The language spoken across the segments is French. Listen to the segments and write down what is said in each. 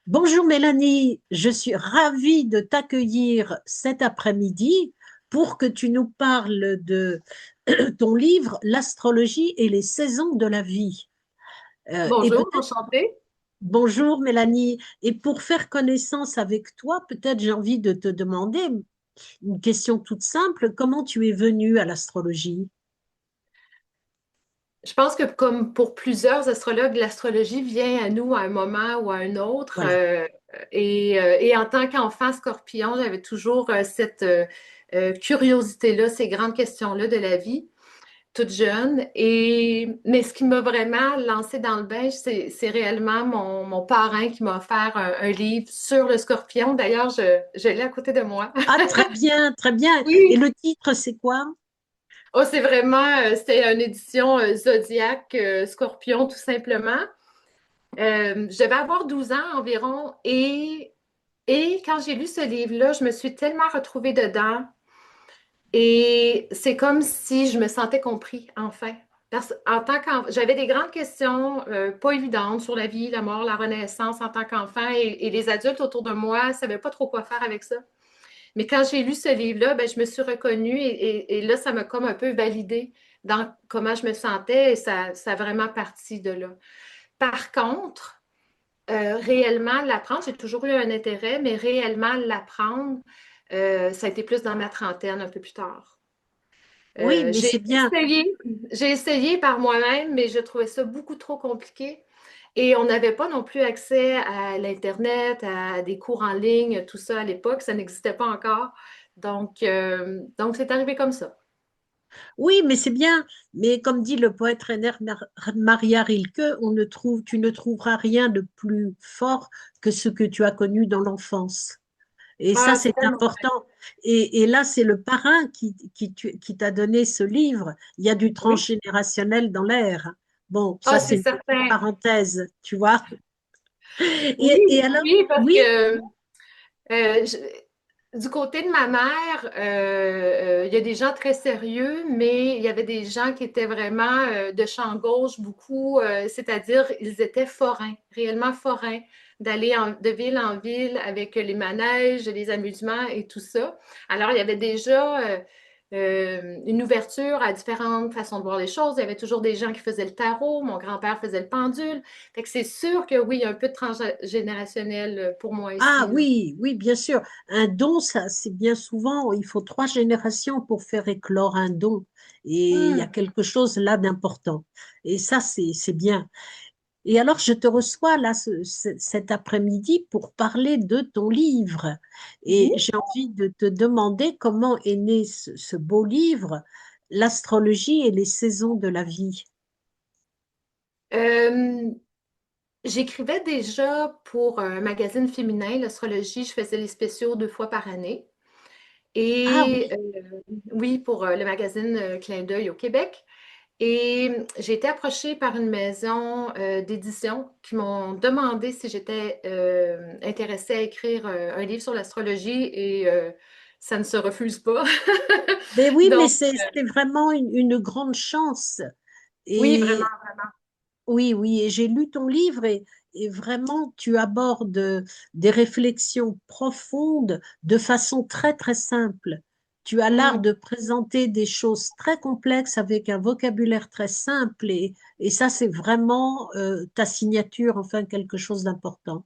Bonjour Mélanie, je suis ravie de t'accueillir cet après-midi pour que tu nous parles de ton livre L'astrologie et les saisons de la vie. Et Bonjour, peut-être, enchantée. bonjour Mélanie, et pour faire connaissance avec toi, peut-être j'ai envie de te demander une question toute simple, comment tu es venue à l'astrologie? Je pense que comme pour plusieurs astrologues, l'astrologie vient à nous à un moment ou à un autre. Voilà. Et en tant qu'enfant scorpion, j'avais toujours cette curiosité-là, ces grandes questions-là de la vie, toute jeune. Mais ce qui m'a vraiment lancée dans le bain, c'est réellement mon parrain qui m'a offert un livre sur le scorpion. D'ailleurs, je l'ai à côté de moi. Ah, très bien, très bien. Et Oui. le titre, c'est quoi? Oh, c'est vraiment, c'était une édition Zodiac Scorpion, tout simplement. Je devais avoir 12 ans environ et quand j'ai lu ce livre-là, je me suis tellement retrouvée dedans et c'est comme si je me sentais compris, enfin. En tant j'avais des grandes questions pas évidentes sur la vie, la mort, la renaissance en tant qu'enfant et les adultes autour de moi ne savaient pas trop quoi faire avec ça. Mais quand j'ai lu ce livre-là, ben, je me suis reconnue et là, ça m'a comme un peu validée dans comment je me sentais et ça a vraiment parti de là. Par contre, réellement l'apprendre, j'ai toujours eu un intérêt, mais réellement l'apprendre, ça a été plus dans ma trentaine, un peu plus tard. Oui, mais J'ai c'est bien. essayé, j'ai essayé par moi-même, mais je trouvais ça beaucoup trop compliqué. Et on n'avait pas non plus accès à l'Internet, à des cours en ligne, tout ça à l'époque, ça n'existait pas encore. Donc c'est arrivé comme ça. Oui, mais c'est bien. Mais comme dit le poète Maria Rilke, tu ne trouveras rien de plus fort que ce que tu as connu dans l'enfance. Et ça, Ah, c'est c'est tellement vrai. important. Et là, c'est le parrain qui t'a donné ce livre. Il y a du Oui. transgénérationnel dans l'air. Bon, ça, Ah, c'est c'est une petite certain. parenthèse, tu vois. Oui, Et alors, oui, parce oui, que du côté de ma mère, il y a des gens très sérieux, mais il y avait des gens qui étaient vraiment de champ gauche beaucoup, c'est-à-dire ils étaient forains, réellement forains, de ville en ville avec les manèges, les amusements et tout ça. Alors, il y avait déjà une ouverture à différentes façons de voir les choses. Il y avait toujours des gens qui faisaient le tarot, mon grand-père faisait le pendule. Fait que c'est sûr que oui, il y a un peu de transgénérationnel pour moi ah ici, là. oui, oui, bien sûr. Un don, ça, c'est bien souvent, il faut 3 générations pour faire éclore un don. Et il y a Hmm. quelque chose là d'important. Et ça, c'est bien. Et alors, je te reçois là cet après-midi pour parler de ton livre. Et Mhm. j'ai envie de te demander comment est né ce beau livre, L'astrologie et les saisons de la vie. Euh, J'écrivais déjà pour un magazine féminin, l'astrologie. Je faisais les spéciaux 2 fois par année. Ah Et oui, oui, pour le magazine Clin d'œil au Québec. Et j'ai été approchée par une maison d'édition qui m'ont demandé si j'étais intéressée à écrire un livre sur l'astrologie et ça ne se refuse pas. mais oui, mais Donc, c'est vraiment une grande chance. oui, vraiment, Et vraiment. oui, oui, et j'ai lu ton livre et vraiment tu abordes des réflexions profondes de façon très, très simple. Tu as l'art Hmm. de présenter des choses très complexes avec un vocabulaire très simple et ça, c'est vraiment ta signature, enfin quelque chose d'important.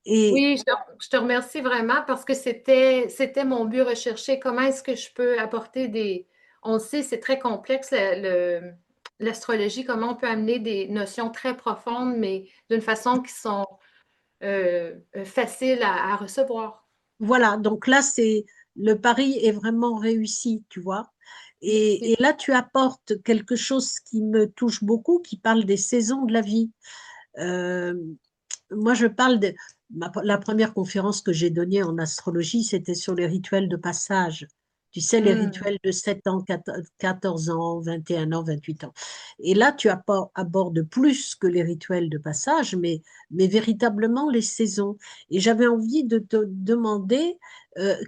Et Oui, je te remercie vraiment parce que c'était mon but recherché. Comment est-ce que je peux apporter des... On le sait, c'est très complexe, l'astrologie, comment on peut amener des notions très profondes, mais d'une façon qui sont faciles à recevoir. voilà, donc là, c'est le pari est vraiment réussi, tu vois. Et Merci. là, tu apportes quelque chose qui me touche beaucoup, qui parle des saisons de la vie. Euh, Moi, je parle de la première conférence que j'ai donnée en astrologie, c'était sur les rituels de passage. Tu sais, les Hmm. rituels de 7 ans, 14 ans, 21 ans, 28 ans. Et là, abordes plus que les rituels de passage, mais véritablement les saisons. Et j'avais envie de te demander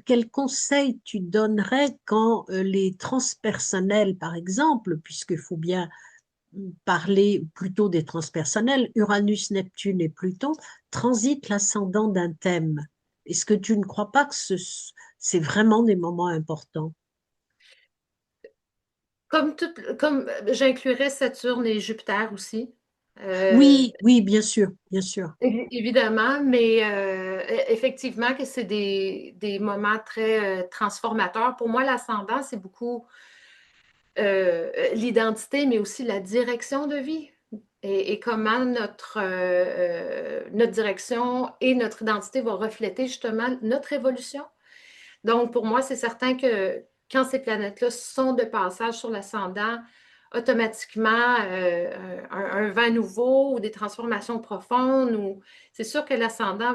quels conseils tu donnerais quand les transpersonnels, par exemple, puisqu'il faut bien parler plutôt des transpersonnels, Uranus, Neptune et Pluton transitent l'ascendant d'un thème. Est-ce que tu ne crois pas que c'est vraiment des moments importants? Comme j'inclurais Saturne et Jupiter aussi. Euh, Oui, oui, bien sûr, bien sûr. Évidemment, mais effectivement que c'est des moments très transformateurs. Pour moi, l'ascendant, c'est beaucoup l'identité, mais aussi la direction de vie et comment notre direction et notre identité vont refléter justement notre évolution. Donc, pour moi, c'est certain que quand ces planètes-là sont de passage sur l'ascendant, automatiquement, un vent nouveau ou des transformations profondes, ou c'est sûr que l'ascendant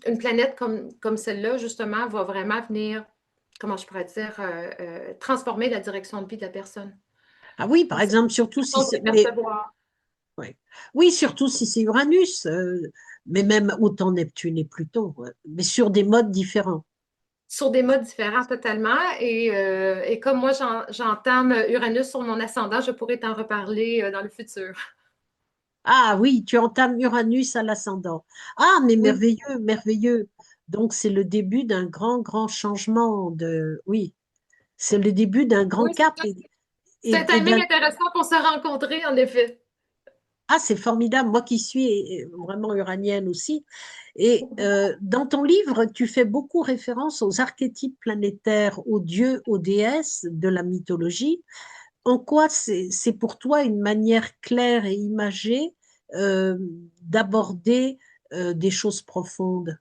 une planète comme celle-là, justement, va vraiment venir, comment je pourrais dire, transformer la direction de vie de la personne. Ah oui, par Dans sa exemple, surtout si façon de c'est, se mais percevoir. ouais. Oui, surtout si c'est Uranus, mais même autant Neptune et Pluton, ouais, mais sur des modes différents. Sur des modes différents totalement. Et comme moi, j'entame Uranus sur mon ascendant, je pourrais t'en reparler dans le futur. Ah oui, tu entames Uranus à l'ascendant. Ah, mais Oui, merveilleux, merveilleux. Donc c'est le début d'un grand, grand changement de. Oui, c'est le début d'un grand oui, c'est cap ça. C'est un et timing intéressant pour se rencontrer, en effet. Ah, c'est formidable. Moi qui suis vraiment uranienne aussi. Et dans ton livre, tu fais beaucoup référence aux archétypes planétaires, aux dieux, aux déesses de la mythologie. En quoi c'est pour toi une manière claire et imagée euh, d'aborder des choses profondes?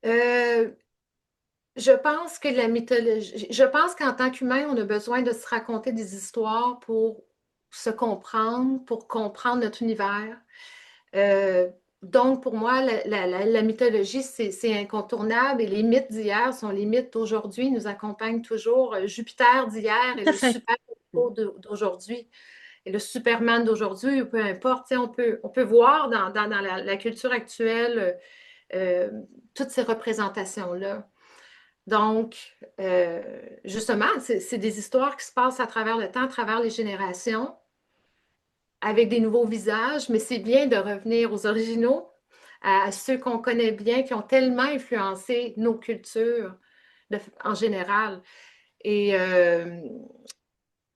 Euh, je pense que la mythologie, je pense qu'en tant qu'humain, on a besoin de se raconter des histoires pour se comprendre, pour comprendre notre univers. Euh, donc, pour moi, la mythologie, c'est incontournable et les mythes d'hier sont les mythes d'aujourd'hui, ils nous accompagnent toujours. Jupiter d'hier Tout et à le fait. super-héros d'aujourd'hui et le Superman d'aujourd'hui, peu importe, tu sais, on peut voir dans la culture actuelle euh, toutes ces représentations-là. Donc, justement, c'est des histoires qui se passent à travers le temps, à travers les générations, avec des nouveaux visages, mais c'est bien de revenir aux originaux, à ceux qu'on connaît bien, qui ont tellement influencé nos cultures en général. Et, euh,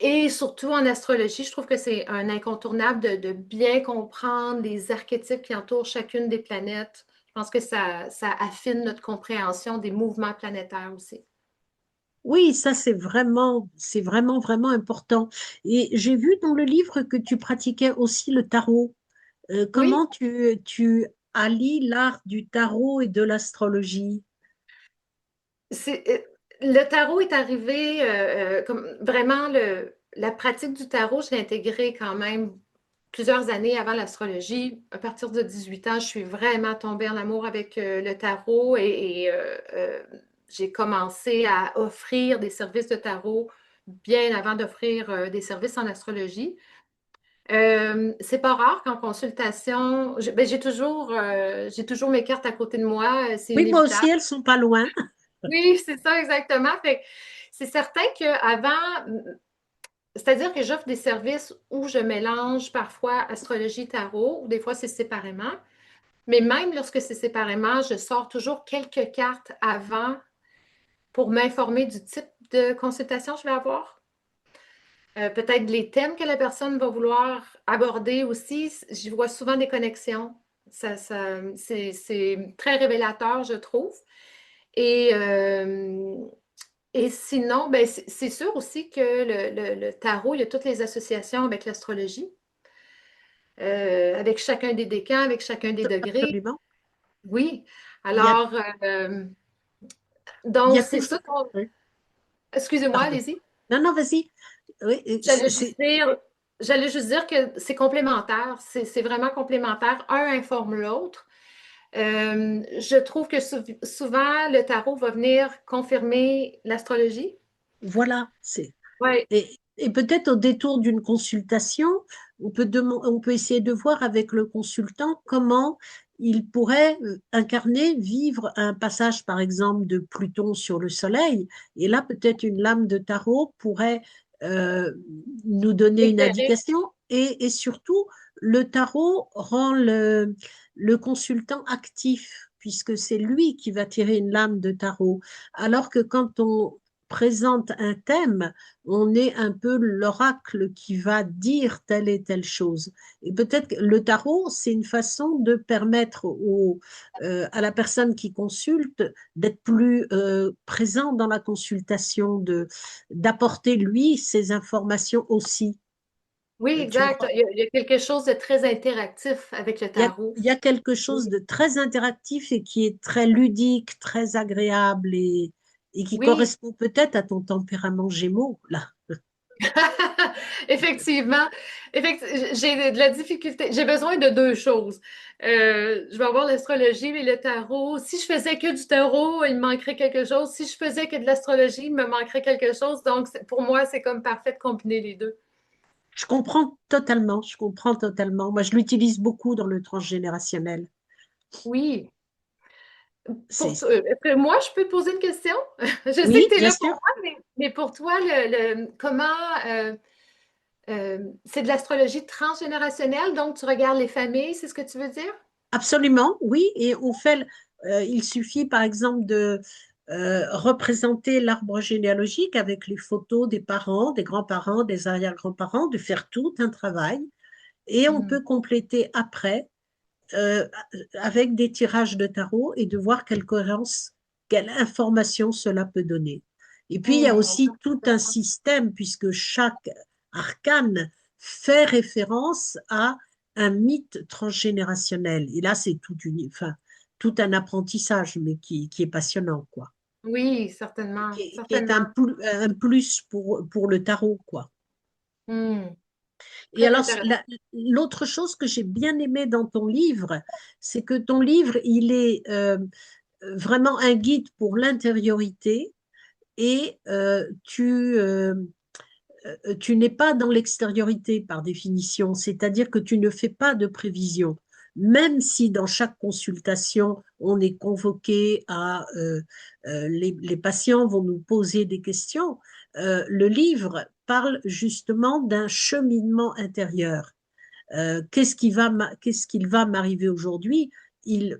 et surtout en astrologie, je trouve que c'est un incontournable de bien comprendre les archétypes qui entourent chacune des planètes. Je pense que ça affine notre compréhension des mouvements planétaires aussi. Oui, ça c'est vraiment, vraiment important. Et j'ai vu dans le livre que tu pratiquais aussi le tarot. Oui, Comment tu allies l'art du tarot et de l'astrologie? c'est, le tarot est arrivé comme vraiment la pratique du tarot, je l'ai intégré quand même plusieurs années avant l'astrologie. À partir de 18 ans, je suis vraiment tombée en amour avec le tarot et j'ai commencé à offrir des services de tarot bien avant d'offrir des services en astrologie. C'est pas rare qu'en consultation, ben, j'ai toujours mes cartes à côté de moi, c'est Oui, moi inévitable. aussi, elles sont pas loin. Oui, c'est ça exactement. Fait que c'est certain qu'avant, c'est-à-dire que j'offre des services où je mélange parfois astrologie, tarot, ou des fois c'est séparément. Mais même lorsque c'est séparément, je sors toujours quelques cartes avant pour m'informer du type de consultation que je vais avoir. Peut-être les thèmes que la personne va vouloir aborder aussi. J'y vois souvent des connexions. C'est très révélateur, je trouve. Et, euh, et sinon, ben, c'est sûr aussi que le tarot, il y a toutes les associations avec l'astrologie, avec chacun des décans, avec chacun des degrés. Absolument. Oui. Il y a, Alors, il y donc, a c'est tout. ça qu'on... Oui, Excusez-moi, pardon. allez-y. Non, non, vas-y. Oui, J'allais juste dire, j'allais juste dire que c'est complémentaire. C'est vraiment complémentaire. Un informe l'autre. Je trouve que souvent, le tarot va venir confirmer l'astrologie. voilà. Oui, Et peut-être au détour d'une consultation, on peut essayer de voir avec le consultant comment il pourrait incarner, vivre un passage, par exemple, de Pluton sur le Soleil. Et là, peut-être une lame de tarot pourrait euh, nous donner une Éclairé. indication et surtout, le tarot rend le consultant actif puisque c'est lui qui va tirer une lame de tarot. Alors que quand on présente un thème, on est un peu l'oracle qui va dire telle et telle chose. Et peut-être que le tarot, c'est une façon de permettre à la personne qui consulte d'être plus présent dans la consultation, d'apporter lui ses informations aussi. Oui, Tu exact. vois, Il y a quelque chose de très interactif avec le tarot. il y a quelque chose de très interactif et qui est très ludique, très agréable et qui Oui, correspond peut-être à ton tempérament Gémeaux, là. effectivement. J'ai de la difficulté. J'ai besoin de deux choses. Je vais avoir l'astrologie et le tarot. Si je faisais que du tarot, il me manquerait quelque chose. Si je faisais que de l'astrologie, il me manquerait quelque chose. Donc, pour moi, c'est comme parfait de combiner les deux. Je comprends totalement, je comprends totalement. Moi, je l'utilise beaucoup dans le transgénérationnel. Oui. C'est, Est-ce que moi, je peux te poser une question? Je sais oui, que tu es bien là pour sûr. moi, mais pour toi, comment c'est de l'astrologie transgénérationnelle, donc tu regardes les familles, c'est ce que tu veux dire? Absolument, oui. Et il suffit par exemple de représenter l'arbre généalogique avec les photos des parents, des grands-parents, des arrière-grands-parents, de faire tout un travail. Et on Hmm. peut compléter après euh, avec des tirages de tarot et de voir quelle cohérence, quelle information cela peut donner. Et puis, il y a Hmm. aussi tout un système, puisque chaque arcane fait référence à un mythe transgénérationnel. Et là, c'est enfin, tout un apprentissage, mais qui est passionnant, quoi. Oui, Et certainement, qui est certainement. un plus pour le tarot, quoi. Hmm. Et Très alors, intéressant. l'autre chose que j'ai bien aimé dans ton livre, c'est que ton livre, il est vraiment un guide pour l'intériorité et tu n'es pas dans l'extériorité par définition, c'est-à-dire que tu ne fais pas de prévision. Même si dans chaque consultation, on est convoqué les patients vont nous poser des questions, le livre parle justement d'un cheminement intérieur. Qu'est-ce qu'il va m'arriver aujourd'hui?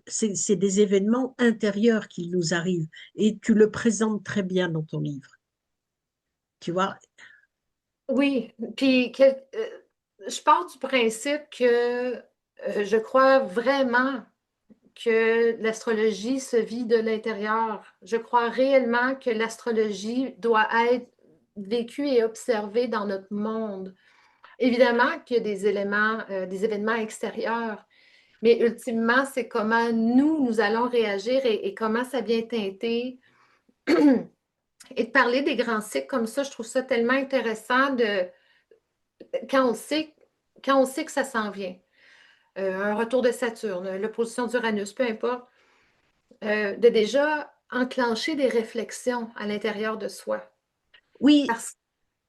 C'est des événements intérieurs qui nous arrivent et tu le présentes très bien dans ton livre. Tu vois, Oui, puis je pars du principe que je crois vraiment que l'astrologie se vit de l'intérieur. Je crois réellement que l'astrologie doit être vécue et observée dans notre monde. Évidemment qu'il y a des éléments, des événements extérieurs, mais ultimement, c'est comment nous allons réagir et comment ça vient teinter. Et de parler des grands cycles comme ça, je trouve ça tellement intéressant quand on sait, quand on sait que ça s'en vient. Un retour de Saturne, l'opposition d'Uranus, peu importe, de déjà enclencher des réflexions à l'intérieur de soi. oui, Parce-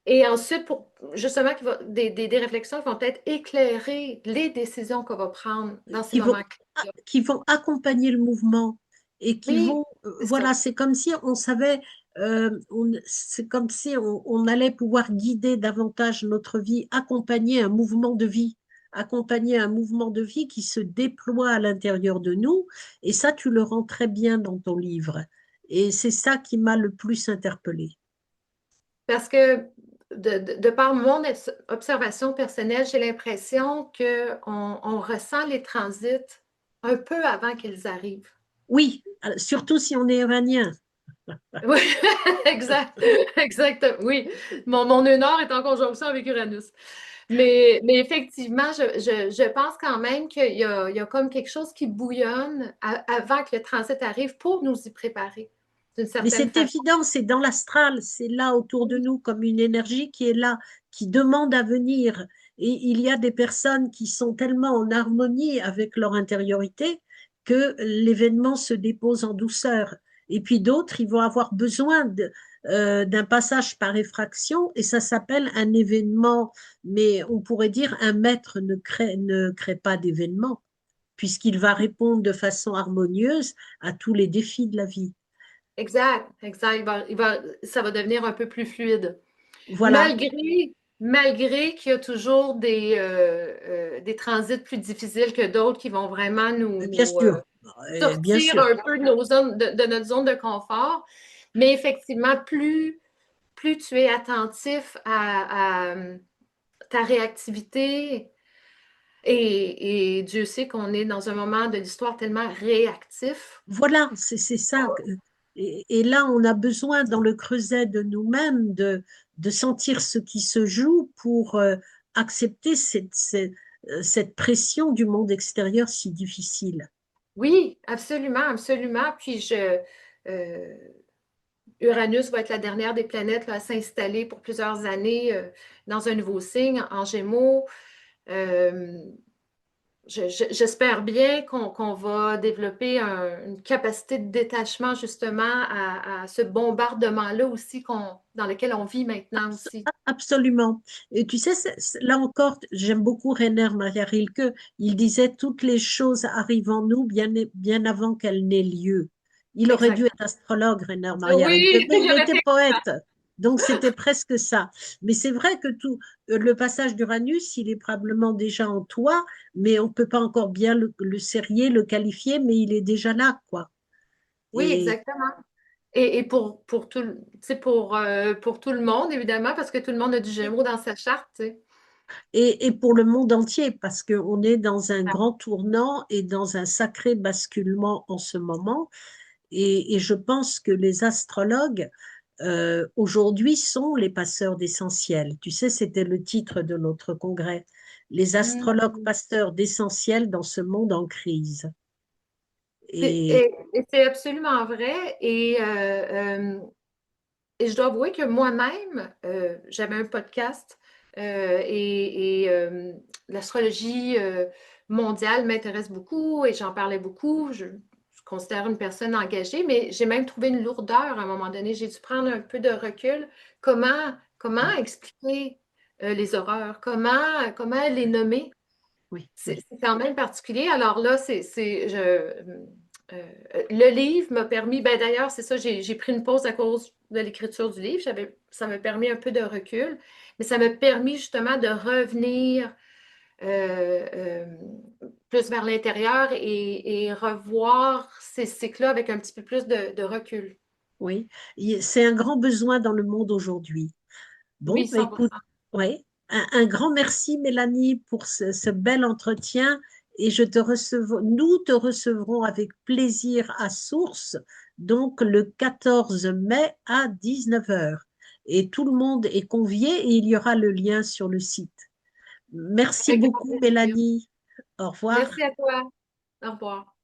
et ensuite, justement, des réflexions qui vont peut-être éclairer les décisions qu'on va prendre dans ces qui vont, moments clés. qui vont accompagner le mouvement et qui Oui, vont, c'est ça. voilà, c'est comme si on savait, c'est comme si on allait pouvoir guider davantage notre vie, accompagner un mouvement de vie qui se déploie à l'intérieur de nous. Et ça, tu le rends très bien dans ton livre. Et c'est ça qui m'a le plus interpellée. Parce que de par mon observation personnelle, j'ai l'impression qu'on ressent les transits un peu avant qu'ils arrivent. Oui, surtout si on est iranien. Oui, exact, exact, oui. Mon nœud nord est en conjonction avec Uranus. Mais effectivement, je pense quand même qu'il y a comme quelque chose qui bouillonne avant que le transit arrive pour nous y préparer, d'une Mais certaine c'est façon. évident, c'est dans l'astral, c'est là autour de nous comme une énergie qui est là, qui demande à venir. Et il y a des personnes qui sont tellement en harmonie avec leur intériorité que l'événement se dépose en douceur. Et puis d'autres, ils vont avoir besoin d'un passage par effraction et ça s'appelle un événement. Mais on pourrait dire un maître ne crée pas d'événement puisqu'il va répondre de façon harmonieuse à tous les défis de la vie. Exact, exact. Ça va devenir un peu plus fluide. Voilà, Malgré qu'il y a toujours des transits plus difficiles que d'autres qui vont vraiment bien sûr, bien sortir sûr. un peu de notre zone de confort. Mais effectivement, plus tu es attentif à ta réactivité, et Dieu sait qu'on est dans un moment de l'histoire tellement réactif. Voilà, c'est ça. Et là, on a besoin dans le creuset de nous-mêmes de sentir ce qui se joue pour accepter cette pression du monde extérieur si difficile. Oui, absolument, absolument. Puis euh, Uranus va être la dernière des planètes là, à s'installer pour plusieurs années dans un nouveau signe en Gémeaux. Euh, J'espère bien qu'on va développer une capacité de détachement justement à ce bombardement-là aussi dans lequel on vit maintenant aussi. Absolument. Et tu sais, là encore, j'aime beaucoup Rainer Maria Rilke. Il disait toutes les choses arrivent en nous bien avant qu'elles n'aient lieu. Il aurait dû être Exactement. astrologue, Rainer Maria Rilke, Oui, mais il il aurait était pu. poète. Donc c'était presque ça. Mais c'est vrai que le passage d'Uranus, il est probablement déjà en toi, mais on ne peut pas encore bien le serrer, le qualifier, mais il est déjà là, quoi. Oui, Et, exactement. Et pour tout, tu sais, pour tout le monde, évidemment, parce que tout le monde a du Gémeaux dans sa charte, tu sais. et pour le monde entier, parce qu'on est dans un grand tournant et dans un sacré basculement en ce moment. Et je pense que les astrologues, aujourd'hui, sont les passeurs d'essentiel. Tu sais, c'était le titre de notre congrès. Les astrologues Mm. passeurs d'essentiel dans ce monde en crise. C'est Et et c'est absolument vrai. Et je dois avouer que moi-même, j'avais un podcast et l'astrologie mondiale m'intéresse beaucoup et j'en parlais beaucoup. Je considère une personne engagée, mais j'ai même trouvé une lourdeur à un moment donné. J'ai dû prendre un peu de recul. Comment expliquer les horreurs? Comment les nommer? oui, C'est oui, c'est quand même particulier. Alors là, le livre m'a permis, ben d'ailleurs, c'est ça, j'ai pris une pause à cause de l'écriture du livre. Ça m'a permis un peu de recul, mais ça m'a permis justement de revenir euh, euh, plus vers l'intérieur et revoir ces cycles-là avec un petit peu plus de recul. oui. C'est un grand besoin dans le monde aujourd'hui. Bon, Oui, bah, écoute, 100%. ouais, un grand merci, Mélanie, pour ce bel entretien. Et nous te recevrons avec plaisir à Source, donc le 14 mai à 19 heures. Et tout le monde est convié et il y aura le lien sur le site. Merci Un grand beaucoup, plaisir. Mélanie. Au revoir. Merci à toi. Au revoir.